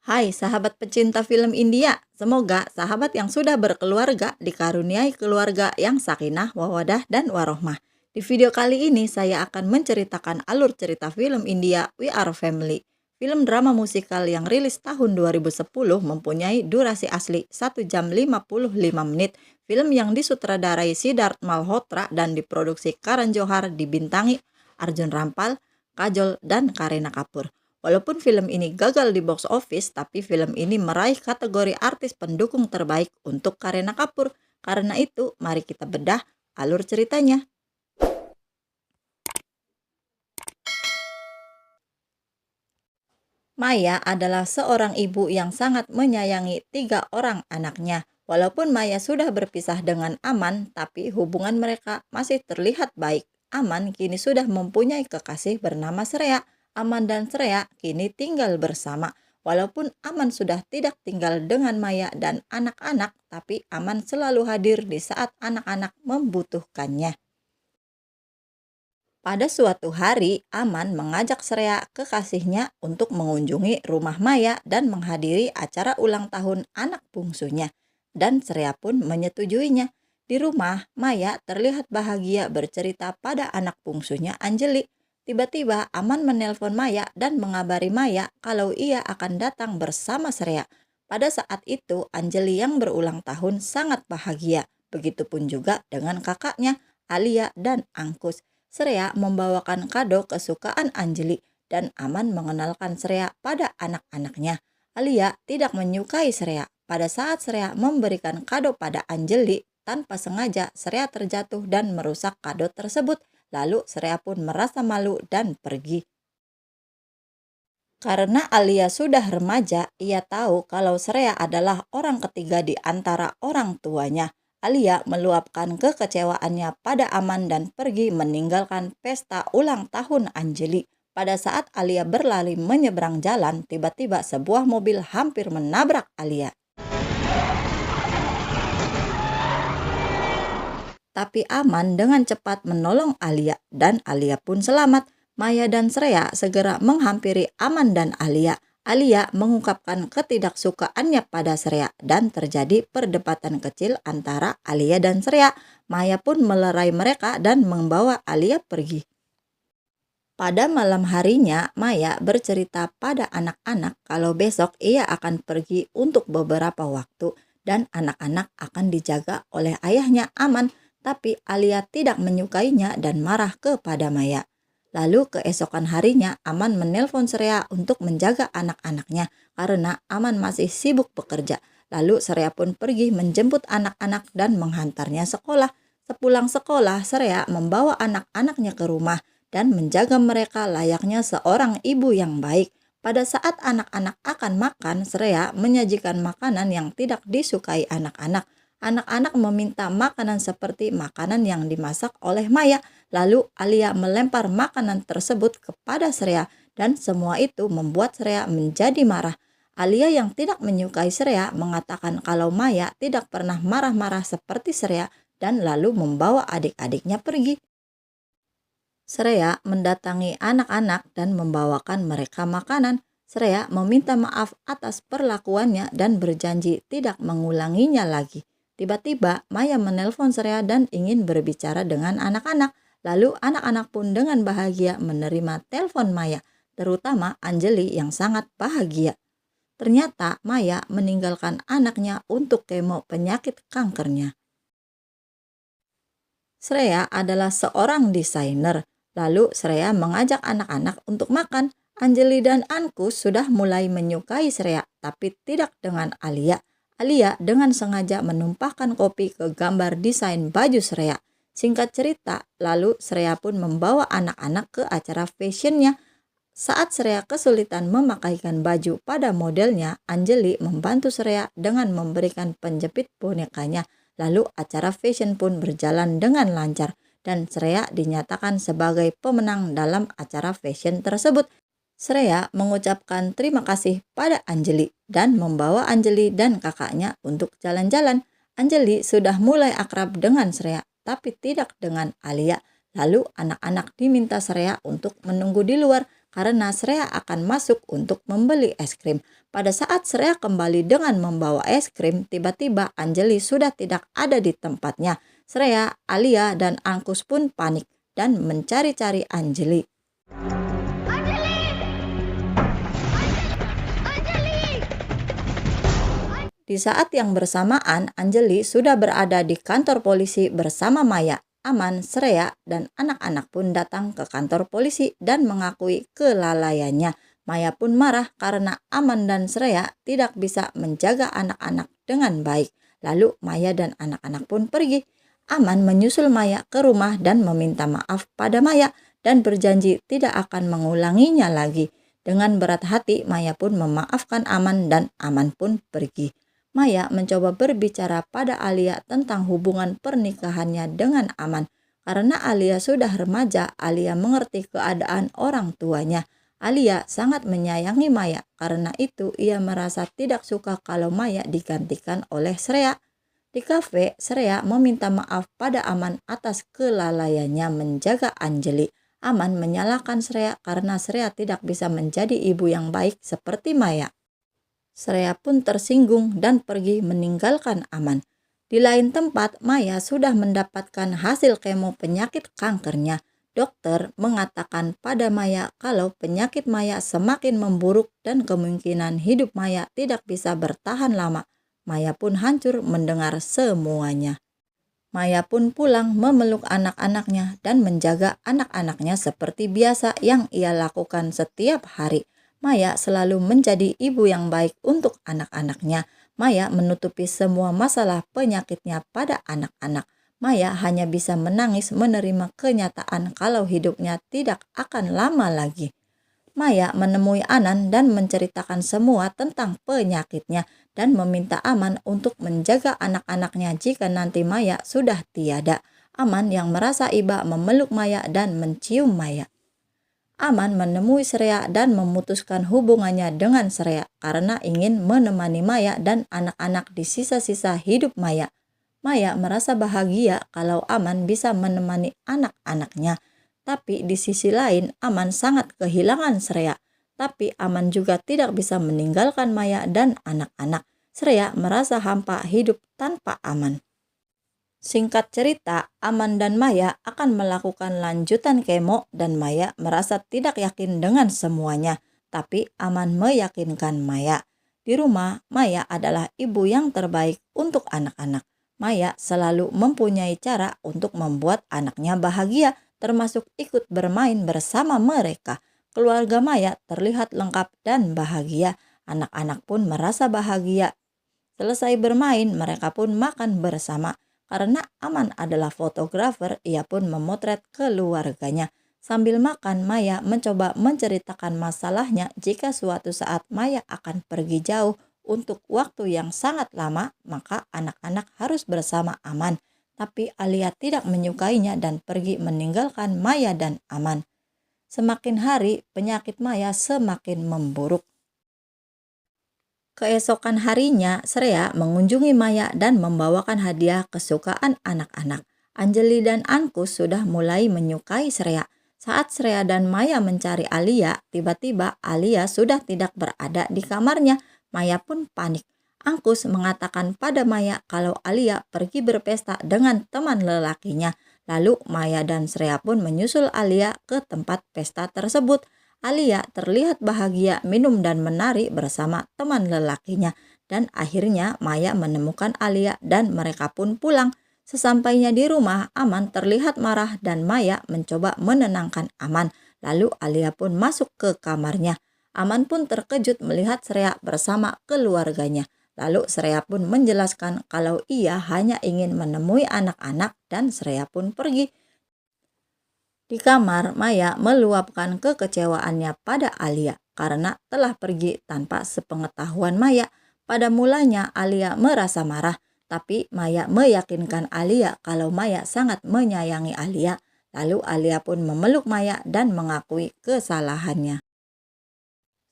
Hai sahabat pecinta film India, semoga sahabat yang sudah berkeluarga dikaruniai keluarga yang sakinah, mawaddah, dan warohmah. Di video kali ini saya akan menceritakan alur cerita film India We Are Family. Film drama musikal yang rilis tahun 2010 mempunyai durasi asli 1 jam 55 menit. Film yang disutradarai Siddharth Malhotra dan diproduksi Karan Johar, dibintangi Arjun Rampal, Kajol, dan Kareena Kapoor. Walaupun film ini gagal di box office, tapi film ini meraih kategori artis pendukung terbaik untuk Kareena Kapoor. Karena itu, mari kita bedah alur ceritanya. Maya adalah seorang ibu yang sangat menyayangi 3 orang anaknya. Walaupun Maya sudah berpisah dengan Aman, tapi hubungan mereka masih terlihat baik. Aman kini sudah mempunyai kekasih bernama Shreya. Aman dan Shreya kini tinggal bersama. Walaupun Aman sudah tidak tinggal dengan Maya dan anak-anak, tapi Aman selalu hadir di saat anak-anak membutuhkannya. Pada suatu hari, Aman mengajak Shreya kekasihnya untuk mengunjungi rumah Maya dan menghadiri acara ulang tahun anak bungsunya. Dan Shreya pun menyetujuinya. Di rumah, Maya terlihat bahagia bercerita pada anak bungsunya Anjali. Tiba-tiba Aman menelpon Maya dan mengabari Maya kalau ia akan datang bersama Shreya. Pada saat itu, Anjali yang berulang tahun sangat bahagia. Begitupun juga dengan kakaknya, Alia dan Angkus. Shreya membawakan kado kesukaan Anjali dan Aman mengenalkan Shreya pada anak-anaknya. Alia tidak menyukai Shreya. Pada saat Shreya memberikan kado pada Anjali, tanpa sengaja Shreya terjatuh dan merusak kado tersebut. Lalu Shreya pun merasa malu dan pergi. Karena Alia sudah remaja, ia tahu kalau Shreya adalah orang ketiga di antara orang tuanya. Alia meluapkan kekecewaannya pada Aman dan pergi meninggalkan pesta ulang tahun Anjali. Pada saat Alia berlari menyeberang jalan, tiba-tiba sebuah mobil hampir menabrak Alia. Tapi Aman dengan cepat menolong Alia dan Alia pun selamat. Maya dan Shreya segera menghampiri Aman dan Alia. Alia mengungkapkan ketidaksukaannya pada Shreya dan terjadi perdebatan kecil antara Alia dan Shreya. Maya pun melerai mereka dan membawa Alia pergi. Pada malam harinya, Maya bercerita pada anak-anak kalau besok ia akan pergi untuk beberapa waktu dan anak-anak akan dijaga oleh ayahnya Aman. Tapi Alia tidak menyukainya dan marah kepada Maya. Lalu keesokan harinya Aman menelpon Shreya untuk menjaga anak-anaknya karena Aman masih sibuk bekerja. Lalu Shreya pun pergi menjemput anak-anak dan menghantarnya sekolah. Sepulang sekolah, Shreya membawa anak-anaknya ke rumah dan menjaga mereka layaknya seorang ibu yang baik. Pada saat anak-anak akan makan, Shreya menyajikan makanan yang tidak disukai anak-anak. Anak-anak meminta makanan seperti makanan yang dimasak oleh Maya. Lalu Alia melempar makanan tersebut kepada Shreya dan semua itu membuat Shreya menjadi marah. Alia yang tidak menyukai Shreya mengatakan kalau Maya tidak pernah marah-marah seperti Shreya dan lalu membawa adik-adiknya pergi. Shreya mendatangi anak-anak dan membawakan mereka makanan. Shreya meminta maaf atas perlakuannya dan berjanji tidak mengulanginya lagi. Tiba-tiba Maya menelpon Shreya dan ingin berbicara dengan anak-anak. Lalu anak-anak pun dengan bahagia menerima telepon Maya, terutama Anjali yang sangat bahagia. Ternyata Maya meninggalkan anaknya untuk kemo penyakit kankernya. Shreya adalah seorang desainer. Lalu Shreya mengajak anak-anak untuk makan. Anjali dan Ankus sudah mulai menyukai Shreya, tapi tidak dengan Alia. Alia dengan sengaja menumpahkan kopi ke gambar desain baju Shreya. Singkat cerita, lalu Shreya pun membawa anak-anak ke acara fashionnya. Saat Shreya kesulitan memakaikan baju pada modelnya, Anjali membantu Shreya dengan memberikan penjepit bonekanya. Lalu acara fashion pun berjalan dengan lancar dan Shreya dinyatakan sebagai pemenang dalam acara fashion tersebut. Shreya mengucapkan terima kasih pada Anjali dan membawa Anjali dan kakaknya untuk jalan-jalan. Anjali sudah mulai akrab dengan Shreya, tapi tidak dengan Alia. Lalu anak-anak diminta Shreya untuk menunggu di luar karena Shreya akan masuk untuk membeli es krim. Pada saat Shreya kembali dengan membawa es krim, tiba-tiba Anjali sudah tidak ada di tempatnya. Shreya, Alia, dan Ankus pun panik dan mencari-cari Anjali. Di saat yang bersamaan, Anjali sudah berada di kantor polisi bersama Maya. Aman, Shreya, dan anak-anak pun datang ke kantor polisi dan mengakui kelalaiannya. Maya pun marah karena Aman dan Shreya tidak bisa menjaga anak-anak dengan baik. Lalu Maya dan anak-anak pun pergi. Aman menyusul Maya ke rumah dan meminta maaf pada Maya dan berjanji tidak akan mengulanginya lagi. Dengan berat hati, Maya pun memaafkan Aman dan Aman pun pergi. Maya mencoba berbicara pada Alia tentang hubungan pernikahannya dengan Aman. Karena Alia sudah remaja, Alia mengerti keadaan orang tuanya. Alia sangat menyayangi Maya, karena itu ia merasa tidak suka kalau Maya digantikan oleh Shreya. Di kafe, Shreya meminta maaf pada Aman atas kelalaiannya menjaga Anjali. Aman menyalahkan Shreya karena Shreya tidak bisa menjadi ibu yang baik seperti Maya. Shreya pun tersinggung dan pergi meninggalkan Aman. Di lain tempat, Maya sudah mendapatkan hasil kemo penyakit kankernya. Dokter mengatakan pada Maya kalau penyakit Maya semakin memburuk dan kemungkinan hidup Maya tidak bisa bertahan lama. Maya pun hancur mendengar semuanya. Maya pun pulang memeluk anak-anaknya dan menjaga anak-anaknya seperti biasa yang ia lakukan setiap hari. Maya selalu menjadi ibu yang baik untuk anak-anaknya. Maya menutupi semua masalah penyakitnya pada anak-anak. Maya hanya bisa menangis menerima kenyataan kalau hidupnya tidak akan lama lagi. Maya menemui Anan dan menceritakan semua tentang penyakitnya dan meminta Aman untuk menjaga anak-anaknya jika nanti Maya sudah tiada. Aman yang merasa iba memeluk Maya dan mencium Maya. Aman menemui Shreya dan memutuskan hubungannya dengan Shreya karena ingin menemani Maya dan anak-anak di sisa-sisa hidup Maya. Maya merasa bahagia kalau Aman bisa menemani anak-anaknya. Tapi di sisi lain, Aman sangat kehilangan Shreya. Tapi Aman juga tidak bisa meninggalkan Maya dan anak-anak. Shreya merasa hampa hidup tanpa Aman. Singkat cerita, Aman dan Maya akan melakukan lanjutan kemo dan Maya merasa tidak yakin dengan semuanya. Tapi Aman meyakinkan Maya. Di rumah, Maya adalah ibu yang terbaik untuk anak-anak. Maya selalu mempunyai cara untuk membuat anaknya bahagia, termasuk ikut bermain bersama mereka. Keluarga Maya terlihat lengkap dan bahagia. Anak-anak pun merasa bahagia. Selesai bermain, mereka pun makan bersama. Karena Aman adalah fotografer, ia pun memotret keluarganya. Sambil makan, Maya mencoba menceritakan masalahnya jika suatu saat Maya akan pergi jauh untuk waktu yang sangat lama, maka anak-anak harus bersama Aman. Tapi Alia tidak menyukainya dan pergi meninggalkan Maya dan Aman. Semakin hari, penyakit Maya semakin memburuk. Keesokan harinya, Shreya mengunjungi Maya dan membawakan hadiah kesukaan anak-anak. Anjali dan Ankus sudah mulai menyukai Shreya. Saat Shreya dan Maya mencari Alia, tiba-tiba Alia sudah tidak berada di kamarnya. Maya pun panik. Ankus mengatakan pada Maya kalau Alia pergi berpesta dengan teman lelakinya. Lalu Maya dan Shreya pun menyusul Alia ke tempat pesta tersebut. Alia terlihat bahagia minum dan menari bersama teman lelakinya dan akhirnya Maya menemukan Alia dan mereka pun pulang. Sesampainya di rumah, Aman terlihat marah dan Maya mencoba menenangkan Aman. Lalu Alia pun masuk ke kamarnya. Aman pun terkejut melihat Shreya bersama keluarganya. Lalu Shreya pun menjelaskan kalau ia hanya ingin menemui anak-anak dan Shreya pun pergi. Di kamar, Maya meluapkan kekecewaannya pada Alia karena telah pergi tanpa sepengetahuan Maya. Pada mulanya Alia merasa marah, tapi Maya meyakinkan Alia kalau Maya sangat menyayangi Alia. Lalu Alia pun memeluk Maya dan mengakui kesalahannya.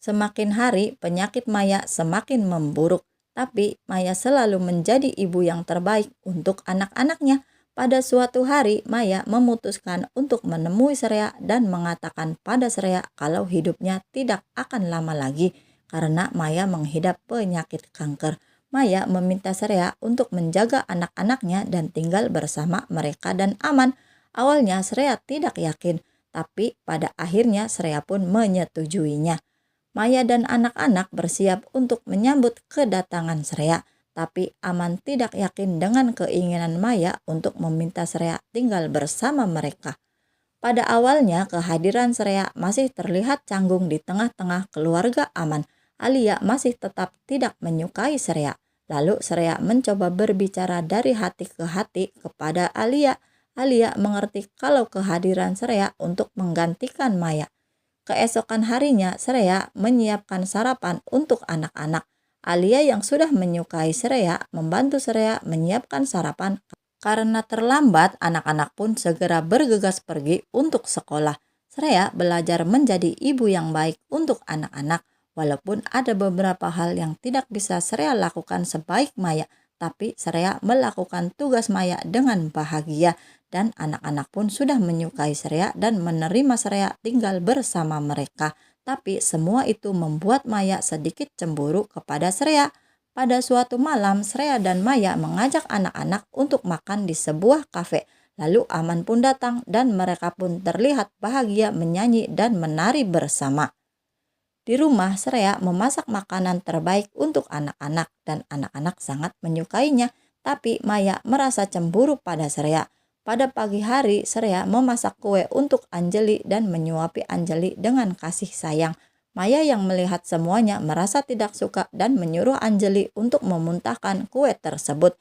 Semakin hari, penyakit Maya semakin memburuk, tapi Maya selalu menjadi ibu yang terbaik untuk anak-anaknya. Pada suatu hari, Maya memutuskan untuk menemui Srea dan mengatakan pada Srea kalau hidupnya tidak akan lama lagi karena Maya menghidap penyakit kanker. Maya meminta Srea untuk menjaga anak-anaknya dan tinggal bersama mereka dan aman. Awalnya Srea tidak yakin, tapi pada akhirnya Srea pun menyetujuinya. Maya dan anak-anak bersiap untuk menyambut kedatangan Srea. Tapi Aman tidak yakin dengan keinginan Maya untuk meminta Srea tinggal bersama mereka. Pada awalnya kehadiran Srea masih terlihat canggung di tengah-tengah keluarga Aman. Alia masih tetap tidak menyukai Srea. Lalu Srea mencoba berbicara dari hati ke hati kepada Alia. Alia mengerti kalau kehadiran Srea untuk menggantikan Maya. Keesokan harinya, Srea menyiapkan sarapan untuk anak-anak. Alia yang sudah menyukai Srea membantu Srea menyiapkan sarapan. Karena terlambat, anak-anak pun segera bergegas pergi untuk sekolah. Srea belajar menjadi ibu yang baik untuk anak-anak. Walaupun ada beberapa hal yang tidak bisa Srea lakukan sebaik Maya, tapi Srea melakukan tugas Maya dengan bahagia. Dan anak-anak pun sudah menyukai Srea dan menerima Srea tinggal bersama mereka. Tapi semua itu membuat Maya sedikit cemburu kepada Srea. Pada suatu malam, Srea dan Maya mengajak anak-anak untuk makan di sebuah kafe. Lalu Aman pun datang dan mereka pun terlihat bahagia menyanyi dan menari bersama. Di rumah, Srea memasak makanan terbaik untuk anak-anak dan anak-anak sangat menyukainya. Tapi Maya merasa cemburu pada Srea. Pada pagi hari, Srea memasak kue untuk Anjeli dan menyuapi Anjeli dengan kasih sayang. Maya yang melihat semuanya merasa tidak suka dan menyuruh Anjeli untuk memuntahkan kue tersebut.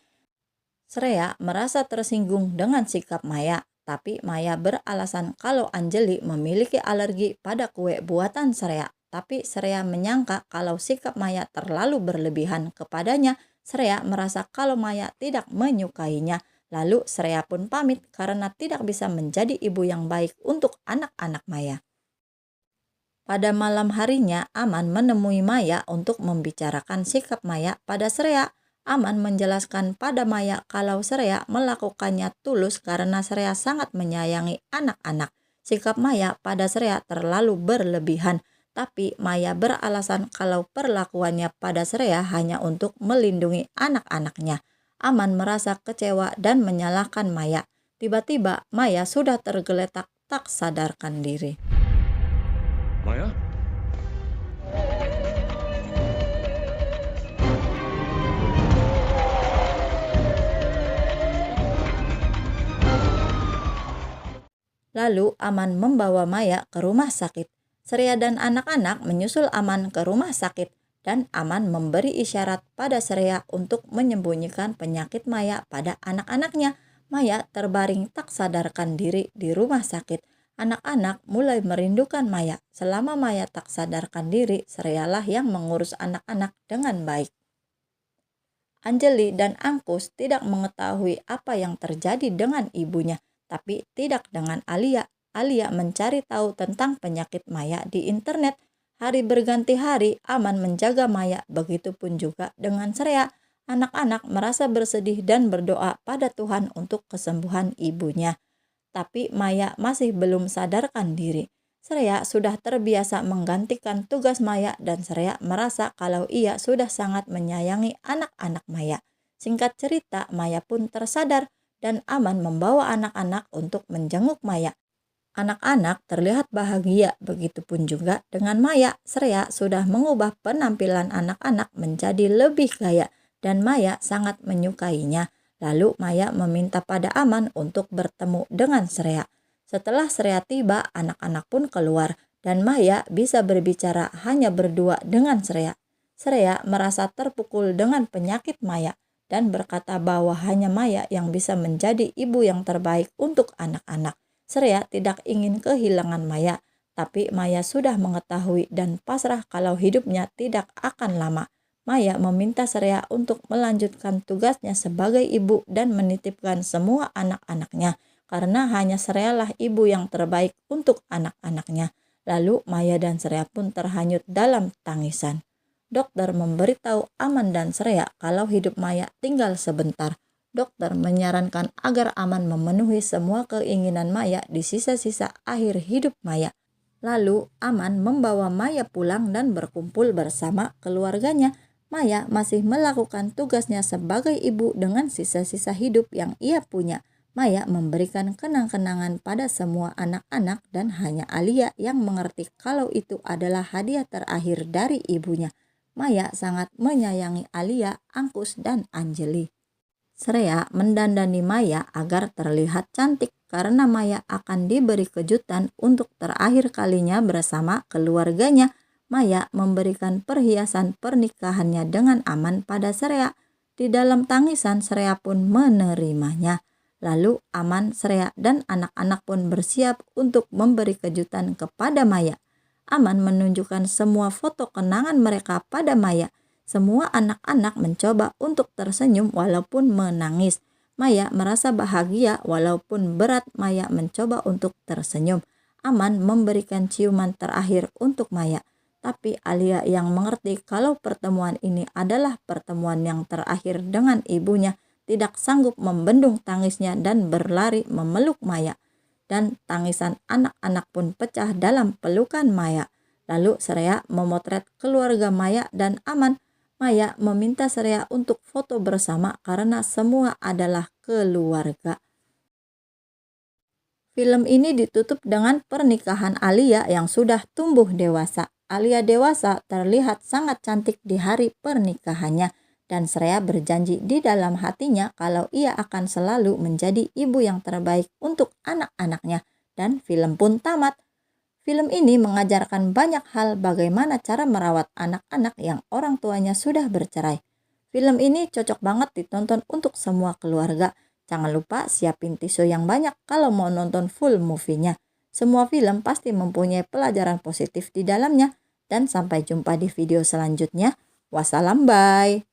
Srea merasa tersinggung dengan sikap Maya, tapi Maya beralasan kalau Anjeli memiliki alergi pada kue buatan Srea. Tapi Srea menyangka kalau sikap Maya terlalu berlebihan kepadanya. Srea merasa kalau Maya tidak menyukainya. Lalu Srea pun pamit karena tidak bisa menjadi ibu yang baik untuk anak-anak Maya. Pada malam harinya, Aman menemui Maya untuk membicarakan sikap Maya pada Srea. Aman menjelaskan pada Maya kalau Srea melakukannya tulus karena Srea sangat menyayangi anak-anak. Sikap Maya pada Srea terlalu berlebihan, tapi Maya beralasan kalau perlakuannya pada Srea hanya untuk melindungi anak-anaknya. Aman merasa kecewa dan menyalahkan Maya. Tiba-tiba Maya sudah tergeletak tak sadarkan diri. Maya? Lalu Aman membawa Maya ke rumah sakit. Srea dan anak-anak menyusul Aman ke rumah sakit dan Aman memberi isyarat pada Srea untuk menyembunyikan penyakit Maya pada anak-anaknya. Maya terbaring tak sadarkan diri di rumah sakit. Anak-anak mulai merindukan Maya. Selama Maya tak sadarkan diri, Srealah yang mengurus anak-anak dengan baik. Anjeli dan Angkus tidak mengetahui apa yang terjadi dengan ibunya, tapi tidak dengan Alia. Alia mencari tahu tentang penyakit Maya di internet. Hari berganti hari, Aman menjaga Maya, begitupun juga dengan Srea. Anak-anak merasa bersedih dan berdoa pada Tuhan untuk kesembuhan ibunya. Tapi Maya masih belum sadarkan diri. Srea sudah terbiasa menggantikan tugas Maya dan Srea merasa kalau ia sudah sangat menyayangi anak-anak Maya. Singkat cerita, Maya pun tersadar dan Aman membawa anak-anak untuk menjenguk Maya. Anak-anak terlihat bahagia, begitupun juga dengan Maya. Srea sudah mengubah penampilan anak-anak menjadi lebih gaya dan Maya sangat menyukainya. Lalu Maya meminta pada Aman untuk bertemu dengan Srea. Setelah Srea tiba, anak-anak pun keluar dan Maya bisa berbicara hanya berdua dengan Srea. Srea merasa terpukul dengan penyakit Maya dan berkata bahwa hanya Maya yang bisa menjadi ibu yang terbaik untuk anak-anak. Srea tidak ingin kehilangan Maya, tapi Maya sudah mengetahui dan pasrah kalau hidupnya tidak akan lama. Maya meminta Srea untuk melanjutkan tugasnya sebagai ibu dan menitipkan semua anak-anaknya, karena hanya Srealah ibu yang terbaik untuk anak-anaknya. Lalu Maya dan Srea pun terhanyut dalam tangisan. Dokter memberitahu Aman dan Srea kalau hidup Maya tinggal sebentar. Dokter menyarankan agar Aman memenuhi semua keinginan Maya di sisa-sisa akhir hidup Maya. Lalu Aman membawa Maya pulang dan berkumpul bersama keluarganya. Maya masih melakukan tugasnya sebagai ibu dengan sisa-sisa hidup yang ia punya. Maya memberikan kenang-kenangan pada semua anak-anak dan hanya Alia yang mengerti kalau itu adalah hadiah terakhir dari ibunya. Maya sangat menyayangi Alia, Angkus, dan Anjeli. Srea mendandani Maya agar terlihat cantik karena Maya akan diberi kejutan untuk terakhir kalinya bersama keluarganya. Maya memberikan perhiasan pernikahannya dengan Aman pada Srea. Di dalam tangisan, Srea pun menerimanya. Lalu Aman, Srea, dan anak-anak pun bersiap untuk memberi kejutan kepada Maya. Aman menunjukkan semua foto kenangan mereka pada Maya. Semua anak-anak mencoba untuk tersenyum walaupun menangis. Maya merasa bahagia walaupun berat. Maya mencoba untuk tersenyum. Aman memberikan ciuman terakhir untuk Maya. Tapi Alia yang mengerti kalau pertemuan ini adalah pertemuan yang terakhir dengan ibunya, tidak sanggup membendung tangisnya dan berlari memeluk Maya. Dan tangisan anak-anak pun pecah dalam pelukan Maya. Lalu Srea memotret keluarga Maya dan Aman. Maya meminta Srea untuk foto bersama karena semua adalah keluarga. Film ini ditutup dengan pernikahan Alia yang sudah tumbuh dewasa. Alia dewasa terlihat sangat cantik di hari pernikahannya dan Srea berjanji di dalam hatinya kalau ia akan selalu menjadi ibu yang terbaik untuk anak-anaknya. Dan film pun tamat. Film ini mengajarkan banyak hal bagaimana cara merawat anak-anak yang orang tuanya sudah bercerai. Film ini cocok banget ditonton untuk semua keluarga. Jangan lupa siapin tisu yang banyak kalau mau nonton full movie-nya. Semua film pasti mempunyai pelajaran positif di dalamnya. Dan sampai jumpa di video selanjutnya. Wassalam, bye.